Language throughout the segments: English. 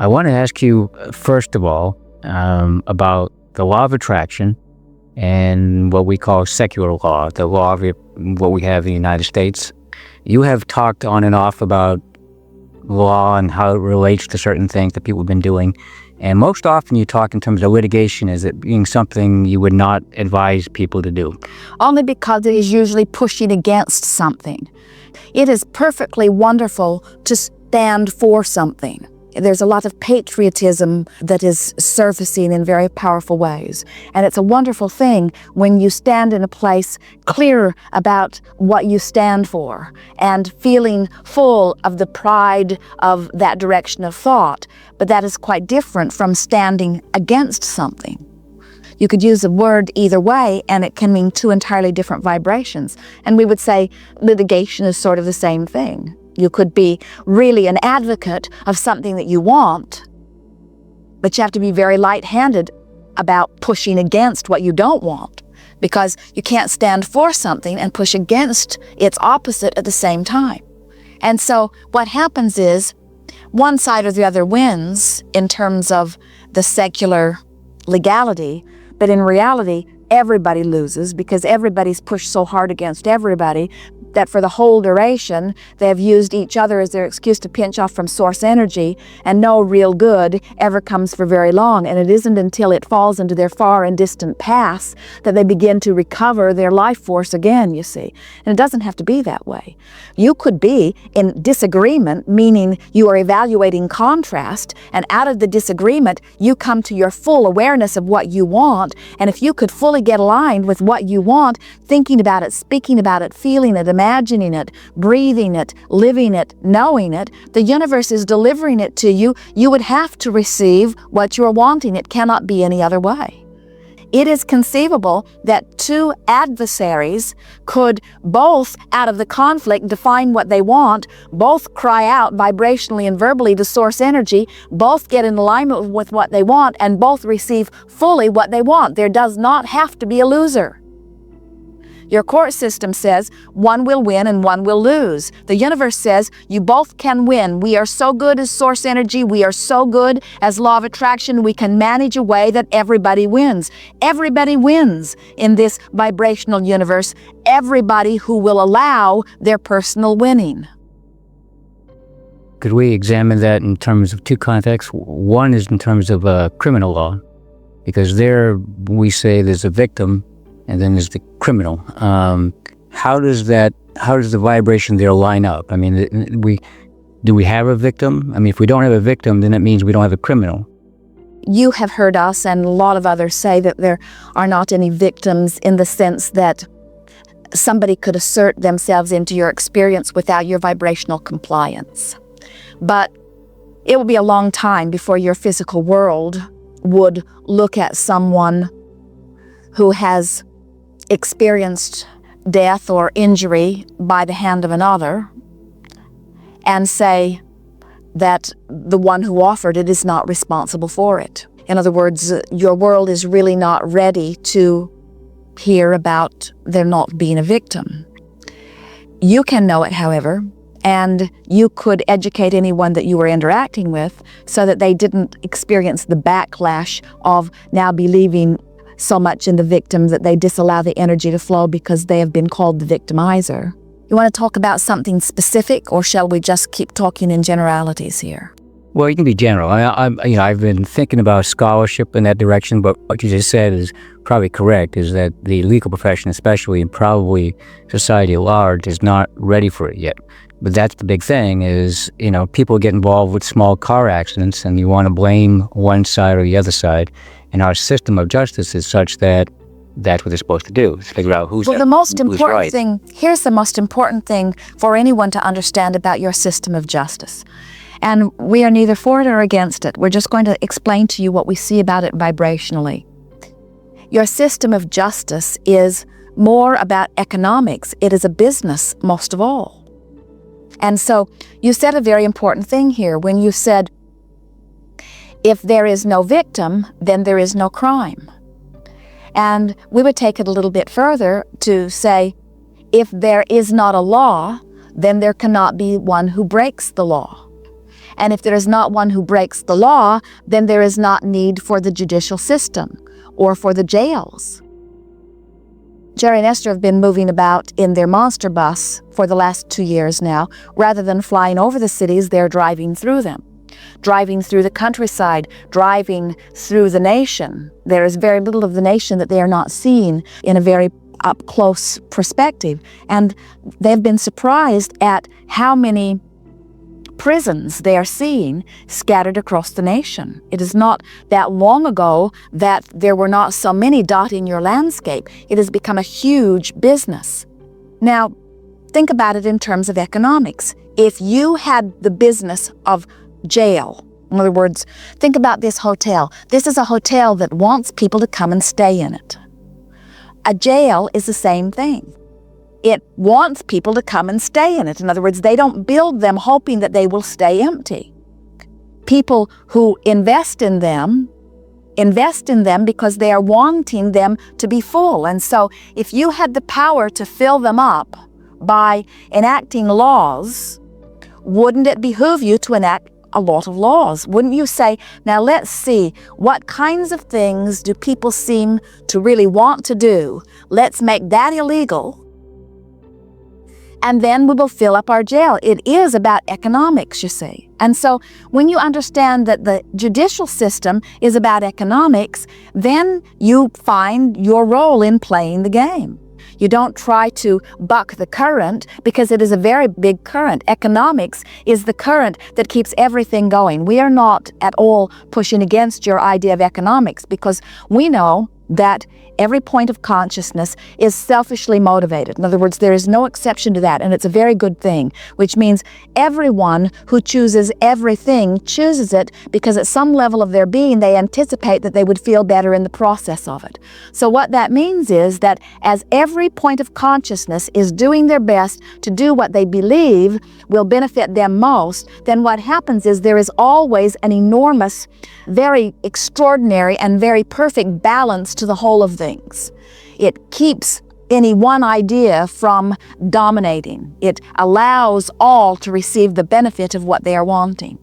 I want to ask you, first of all, about the law of attraction and what we call secular law, the law of what we have in the United States. You have talked on and off about law and how it relates to certain things that people have been doing. And most often you talk in terms of litigation as it being something you would not advise people to do. Only because it is usually pushing against something. It is perfectly wonderful to stand for something. There's a lot of patriotism that is surfacing in very powerful ways. And it's a wonderful thing when you stand in a place clear about what you stand for and feeling full of the pride of that direction of thought. But that is quite different from standing against something. You could use a word either way, and it can mean two entirely different vibrations. And we would say litigation is sort of the same thing. You could be really an advocate of something that you want, but you have to be very light-handed about pushing against what you don't want, because you can't stand for something and push against its opposite at the same time. And so what happens is one side or the other wins in terms of the secular legality, but in reality, everybody loses because everybody's pushed so hard against everybody that for the whole duration, they have used each other as their excuse to pinch off from source energy, and no real good ever comes for very long. And it isn't until it falls into their far and distant past that they begin to recover their life force again, you see. And it doesn't have to be that way. You could be in disagreement, meaning you are evaluating contrast, and out of the disagreement, you come to your full awareness of what you want. And if you could fully get aligned with what you want, thinking about it, speaking about it, feeling it, imagining it, breathing it, living it, knowing it, the universe is delivering it to you. You would have to receive what you're wanting. It cannot be any other way. It is conceivable that two adversaries could both, out of the conflict, define what they want, both cry out vibrationally and verbally to source energy, both get in alignment with what they want, and both receive fully what they want. There does not have to be a loser. Your court system says one will win and one will lose. The universe says you both can win. We are so good as source energy. We are so good as law of attraction. We can manage a way that everybody wins. Everybody wins in this vibrational universe. Everybody who will allow their personal winning. Could we examine that in terms of two contexts? One is in terms of criminal law, because there we say there's a victim and then there's the criminal. How does the vibration there line up? I mean, do we have a victim? I mean, if we don't have a victim, then that means we don't have a criminal. You have heard us and a lot of others say that there are not any victims in the sense that somebody could assert themselves into your experience without your vibrational compliance. But it will be a long time before your physical world would look at someone who has experienced death or injury by the hand of another and say that the one who offered it is not responsible for it. In other words, your world is really not ready to hear about there not being a victim. You can know it, however, and you could educate anyone that you were interacting with so that they didn't experience the backlash of now believing so much in the victim that they disallow the energy to flow because they have been called the victimizer. You want to talk about something specific, or shall we just keep talking in generalities here? Well, you can be general. I've been thinking about scholarship in that direction, but what you just said is probably correct, is that the legal profession especially, and probably society at large, is not ready for it yet. But that's the big thing is, people get involved with small car accidents and you want to blame one side or the other side. And our system of justice is such that that's what they're supposed to do, is figure out who's right. Here's the most important thing for anyone to understand about your system of justice. And we are neither for it or against it. We're just going to explain to you what we see about it vibrationally. Your system of justice is more about economics. It is a business, most of all. And so you said a very important thing here when you said, if there is no victim, then there is no crime. And we would take it a little bit further to say, if there is not a law, then there cannot be one who breaks the law. And if there is not one who breaks the law, then there is not need for the judicial system or for the jails. Jerry and Esther have been moving about in their monster bus for the last 2 years now. Rather than flying over the cities, they're driving through them. Driving through the countryside, driving through the nation. There is very little of the nation that they are not seeing in a very up-close perspective. And they've been surprised at how many prisons they are seeing scattered across the nation. It is not that long ago that there were not so many dotting your landscape. It has become a huge business. Now, think about it in terms of economics. If you had the business of jail, in other words, think about this hotel. This is a hotel that wants people to come and stay in it. A jail is the same thing. It wants people to come and stay in it. In other words, they don't build them hoping that they will stay empty. People who invest in them because they are wanting them to be full. And so if you had the power to fill them up by enacting laws, wouldn't it behoove you to enact a lot of laws? Wouldn't you say, now let's see, what kinds of things do people seem to really want to do? Let's make that illegal, and then we will fill up our jail. It is about economics, you see. And so when you understand that the judicial system is about economics, then you find your role in playing the game. You don't try to buck the current because it is a very big current. Economics is the current that keeps everything going. We are not at all pushing against your idea of economics because we know that every point of consciousness is selfishly motivated. In other words, there is no exception to that, and it's a very good thing, which means everyone who chooses everything chooses it because at some level of their being, they anticipate that they would feel better in the process of it. So what that means is that as every point of consciousness is doing their best to do what they believe will benefit them most, then what happens is there is always an enormous, very extraordinary, and very perfect balance to the whole of things. It keeps any one idea from dominating. It allows all to receive the benefit of what they are wanting.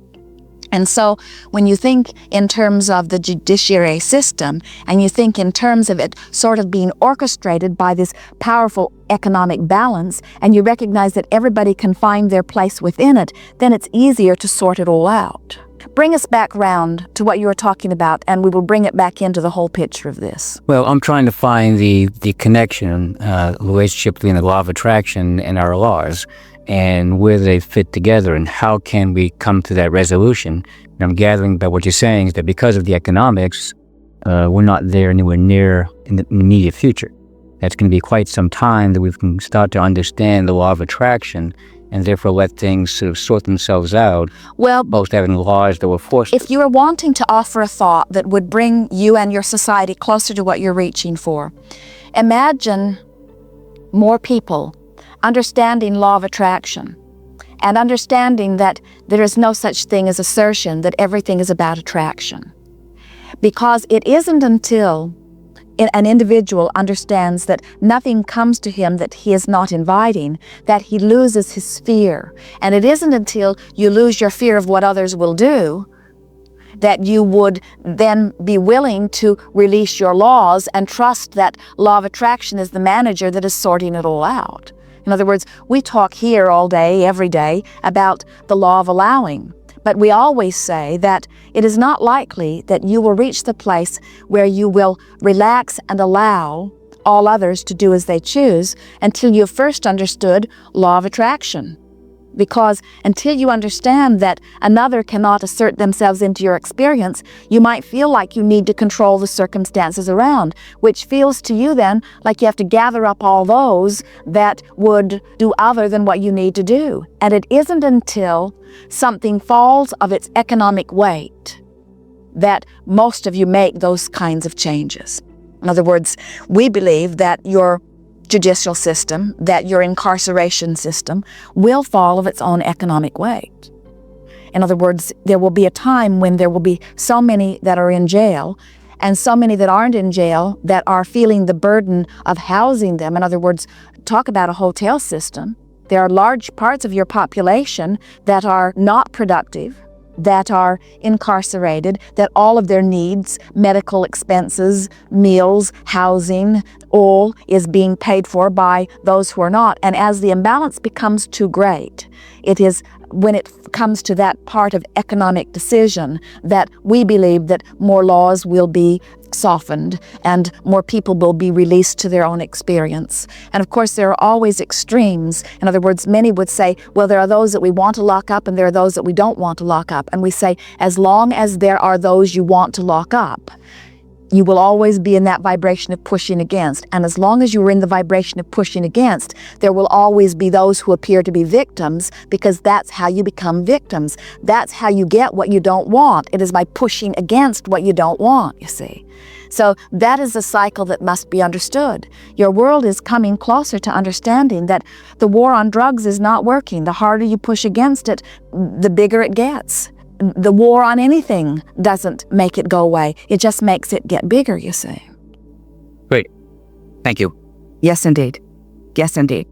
And so when you think in terms of the judiciary system, and you think in terms of it sort of being orchestrated by this powerful economic balance, and you recognize that everybody can find their place within it, then it's easier to sort it all out. Bring us back round to what you were talking about, and we will bring it back into the whole picture of this. Well, I'm trying to find the connection, the relationship between the law of attraction and our laws, and where they fit together, and how can we come to that resolution. And I'm gathering by what you're saying is that because of the economics, we're not there anywhere near in the immediate future. That's going to be quite some time that we can start to understand the law of attraction and therefore let things sort of sort themselves out. Well, most having laws that were forced. If you are wanting to offer a thought that would bring you and your society closer to what you're reaching for, imagine more people understanding law of attraction and understanding that there is no such thing as assertion, that everything is about attraction. Because it isn't until an individual understands that nothing comes to him that he is not inviting, that he loses his fear. And it isn't until you lose your fear of what others will do that you would then be willing to release your laws and trust that law of attraction is the manager that is sorting it all out. In other words, we talk here all day, every day, about the law of allowing. But we always say that it is not likely that you will reach the place where you will relax and allow all others to do as they choose until you have first understood law of attraction. Because until you understand that another cannot assert themselves into your experience, you might feel like you need to control the circumstances around, which feels to you then like you have to gather up all those that would do other than what you need to do. And it isn't until something falls of its economic weight that most of you make those kinds of changes. In other words, we believe that your judicial system, that your incarceration system will fall of its own economic weight. In other words, there will be a time when there will be so many that are in jail and so many that aren't in jail that are feeling the burden of housing them. In other words, talk about a hotel system. There are large parts of your population that are not productive, that are incarcerated, that all of their needs, medical expenses, meals, housing, all is being paid for by those who are not. And as the imbalance becomes too great, it is when it comes to that part of economic decision that we believe that more laws will be softened and more people will be released to their own experience. And of course, there are always extremes. In other words, many would say, well, there are those that we want to lock up and there are those that we don't want to lock up. And we say, as long as there are those you want to lock up, you will always be in that vibration of pushing against. And as long as you are in the vibration of pushing against, there will always be those who appear to be victims, because that's how you become victims. That's how you get what you don't want. It is by pushing against what you don't want, you see. So that is a cycle that must be understood. Your world is coming closer to understanding that the war on drugs is not working. The harder you push against it, the bigger it gets. The war on anything doesn't make it go away. It just makes it get bigger, you see. Great. Thank you. Yes, indeed. Yes, indeed.